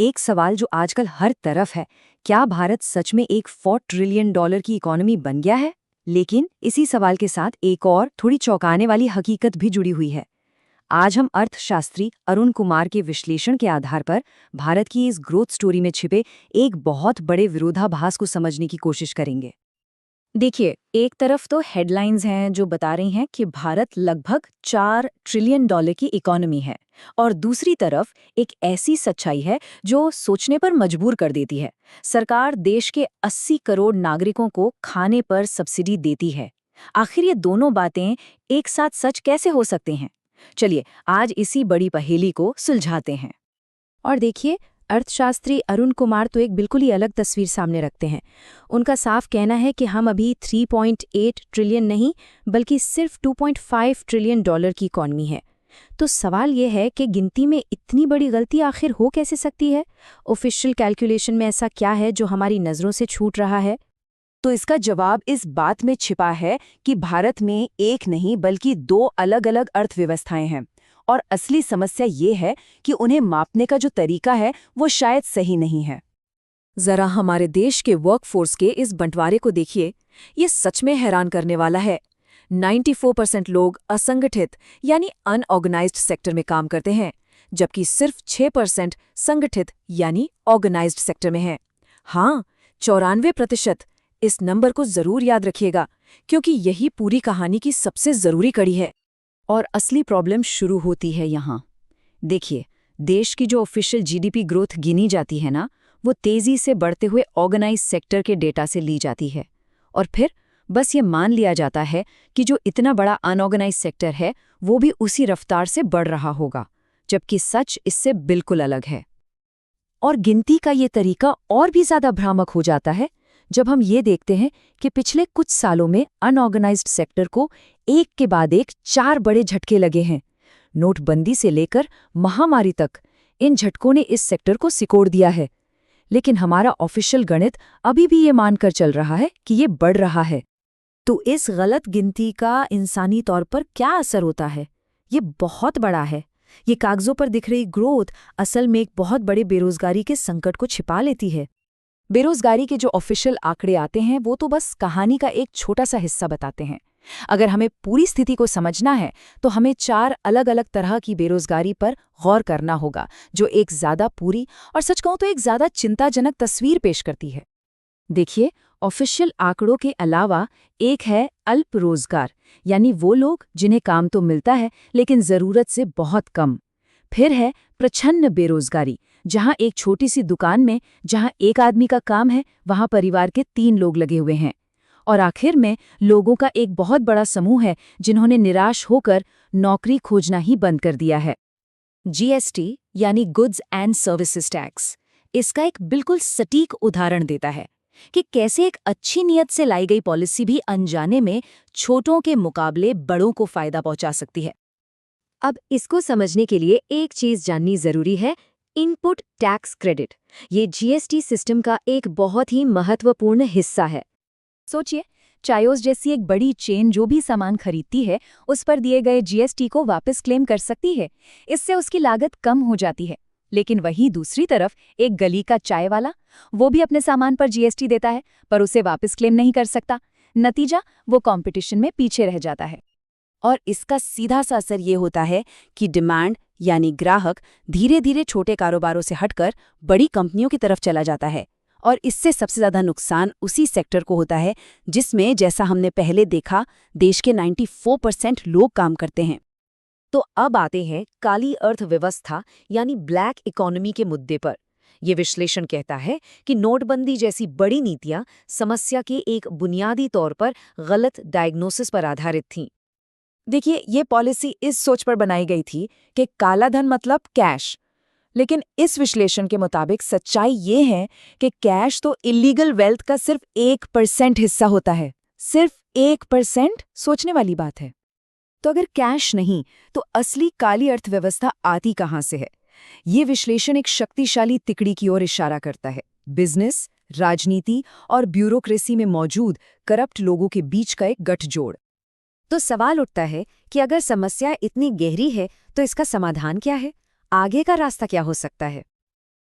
एक सवाल जो आजकल हर तरफ है, क्या भारत सच में एक $4 ट्रिलियन की इकोनॉमी बन गया है? लेकिन इसी सवाल के साथ एक और थोड़ी चौंकाने वाली हकीकत भी जुड़ी हुई है। आज हम अर्थशास्त्री अरुण कुमार के विश्लेषण के आधार पर भारत की इस ग्रोथ स्टोरी में छिपे एक बहुत बड़े विरोधाभास को समझने की कोशिश करेंगे। देखिए, एक तरफ तो हेडलाइंस हैं जो बता रही हैं कि भारत लगभग $4 ट्रिलियन की इकोनॉमी है, और दूसरी तरफ एक ऐसी सच्चाई है जो सोचने पर मजबूर कर देती है। सरकार देश के 80 करोड़ नागरिकों को खाने पर सब्सिडी देती है। आखिर ये दोनों बातें एक साथ सच कैसे हो सकते हैं? चलिए, आज इसी बड़ी पहेली को सुलझाते हैं। और देखिए, अर्थशास्त्री अरुण कुमार तो एक बिल्कुल ही अलग तस्वीर सामने रखते हैं। उनका साफ कहना है कि हम अभी 3.8 ट्रिलियन नहीं, बल्कि सिर्फ $2.5 ट्रिलियन की इकॉनमी है। तो सवाल ये है कि गिनती में इतनी बड़ी गलती आखिर हो कैसे सकती है? ऑफिशियल कैलकुलेशन में ऐसा क्या है जो हमारी नज़रों से छूट रहा है? तो इसका जवाब इस बात में छिपा है कि भारत में एक नहीं बल्कि दो अलग-अलग अर्थव्यवस्थाएं हैं। और असली समस्या ये है कि उन्हें मापने का जो तरीका है वो शायद सही नहीं है। जरा हमारे देश के वर्कफोर्स के इस बंटवारे को देखिए। ये सच में हैरान करने वाला है। 94% लोग असंगठित यानी अनऑर्गेनाइज्ड सेक्टर में काम करते हैं, जबकि सिर्फ 6% संगठित यानी ऑर्गेनाइज्ड सेक्टर में हैं। हाँ, 94%। इस नंबर को जरूर याद रखिएगा, क्योंकि यही पूरी कहानी की सबसे जरूरी कड़ी है। और असली प्रॉब्लम शुरू होती है यहाँ। देखिए, देश की जो ऑफिशियल जीडीपी ग्रोथ गिनी जाती है ना, वो तेजी से बढ़ते हुए ऑर्गेनाइज सेक्टर के डेटा से ली जाती है। और फिर बस ये मान लिया जाता है कि जो इतना बड़ा अनऑर्गेनाइज सेक्टर है वो भी उसी रफ्तार से बढ़ रहा होगा, जबकि सच इससे बिल्कुल अलग है। और गिनती का ये तरीका और भी ज्यादा भ्रामक हो जाता है जब हम ये देखते हैं कि पिछले कुछ सालों में अनऑर्गेनाइज्ड सेक्टर को एक के बाद एक 4 बड़े झटके लगे हैं। नोटबंदी से लेकर महामारी तक इन झटकों ने इस सेक्टर को सिकोड़ दिया है। लेकिन हमारा ऑफिशियल गणित अभी भी ये मानकर चल रहा है कि ये बढ़ रहा है। तो इस गलत गिनती का इंसानी तौर पर क्या असर होता है? ये बहुत बड़ा है। ये कागजों पर दिख रही ग्रोथ असल में एक बहुत बड़े बेरोजगारी के संकट को छिपा लेती है। बेरोजगारी के जो ऑफिशियल आंकड़े आते हैं वो तो बस कहानी का एक छोटा सा हिस्सा बताते हैं। अगर हमें पूरी स्थिति को समझना है तो हमें 4 अलग-अलग तरह की बेरोजगारी पर गौर करना होगा, जो एक ज्यादा पूरी और सच कहूं तो एक ज्यादा चिंताजनक तस्वीर पेश करती है। देखिए, ऑफिशियल आंकड़ों के अलावा एक है अल्प रोजगार, यानी वो लोग जिन्हें काम तो मिलता है लेकिन जरूरत से बहुत कम। फिर है प्रच्छन्न बेरोजगारी, जहां एक छोटी सी दुकान में जहां एक आदमी का काम है वहां परिवार के 3 लोग लगे हुए हैं। और आखिर में लोगों का एक बहुत बड़ा समूह है जिन्होंने निराश होकर नौकरी खोजना ही बंद कर दिया है। जीएसटी यानी गुड्स एंड सर्विसेज टैक्स इसका एक बिल्कुल सटीक उदाहरण देता है कि कैसे एक अच्छी नीयत से लाई गई पॉलिसी भी अनजाने में छोटों के मुकाबले बड़ों को फायदा पहुंचा सकती है। अब इसको समझने के लिए एक चीज जाननी जरूरी है, इनपुट टैक्स क्रेडिट। ये जीएसटी सिस्टम का एक बहुत ही महत्वपूर्ण हिस्सा है। सोचिए, चायोस जैसी एक बड़ी चेन जो भी सामान खरीदती है उस पर दिए गए जीएसटी को वापस क्लेम कर सकती है। इससे उसकी लागत कम हो जाती है। लेकिन वहीं दूसरी तरफ एक गली का चाय वाला, वो भी अपने सामान पर जीएसटी देता है पर उसे वापस क्लेम नहीं कर सकता। नतीजा, वो कंपटीशन में पीछे रह जाता है। और इसका सीधा सा असर ये होता है कि डिमांड यानी ग्राहक धीरे धीरे छोटे कारोबारों से हटकर बड़ी कंपनियों की तरफ चला जाता है। और इससे सबसे ज्यादा नुकसान उसी सेक्टर को होता है जिसमें, जैसा हमने पहले देखा, देश के 94% लोग काम करते हैं। तो अब आते हैं काली अर्थव्यवस्था यानी ब्लैक इकोनॉमी के मुद्दे पर। यह विश्लेषण कहता है कि नोटबंदी जैसी बड़ी नीतियां समस्या के एक बुनियादी तौर पर गलत डायग्नोसिस पर आधारित थीं। देखिए, ये पॉलिसी इस सोच पर बनाई गई थी कि काला धन मतलब कैश। लेकिन इस विश्लेषण के मुताबिक सच्चाई ये है कि कैश तो इलीगल वेल्थ का सिर्फ 1% हिस्सा होता है। सिर्फ 1%? सोचने वाली बात है। तो अगर कैश नहीं तो असली काली अर्थव्यवस्था आती कहां से है? ये विश्लेषण एक शक्तिशाली तिकड़ी की ओर इशारा करता है। बिजनेस, राजनीति और ब्यूरोक्रेसी में मौजूद करप्ट लोगों के बीच का एक गठजोड़। तो सवाल उठता है कि अगर समस्या इतनी गहरी है तो इसका समाधान क्या है? आगे का रास्ता क्या हो सकता है?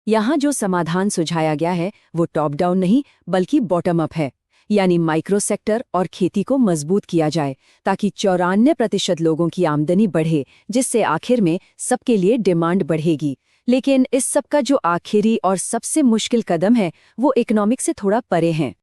यहाँ जो समाधान सुझाया गया है वो टॉप डाउन नहीं बल्कि बॉटम अप है, यानी माइक्रो सेक्टर और खेती को मजबूत किया जाए ताकि 94% लोगों की आमदनी बढ़े, जिससे आखिर में सबके लिए डिमांड बढ़ेगी। लेकिन इस सब का जो आखिरी और सबसे मुश्किल कदम है वो इकोनॉमिक से थोड़ा परे हैं।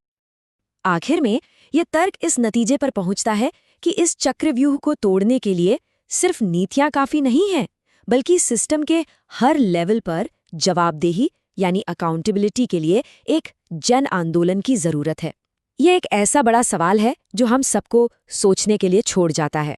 आखिर में ये तर्क इस नतीजे पर पहुंचता है कि इस चक्रव्यूह को तोड़ने के लिए सिर्फ नीतियां काफी नहीं हैं, बल्कि सिस्टम के हर लेवल पर जवाबदेही यानी अकाउंटेबिलिटी के लिए एक जन आंदोलन की जरूरत है। ये एक ऐसा बड़ा सवाल है जो हम सबको सोचने के लिए छोड़ जाता है।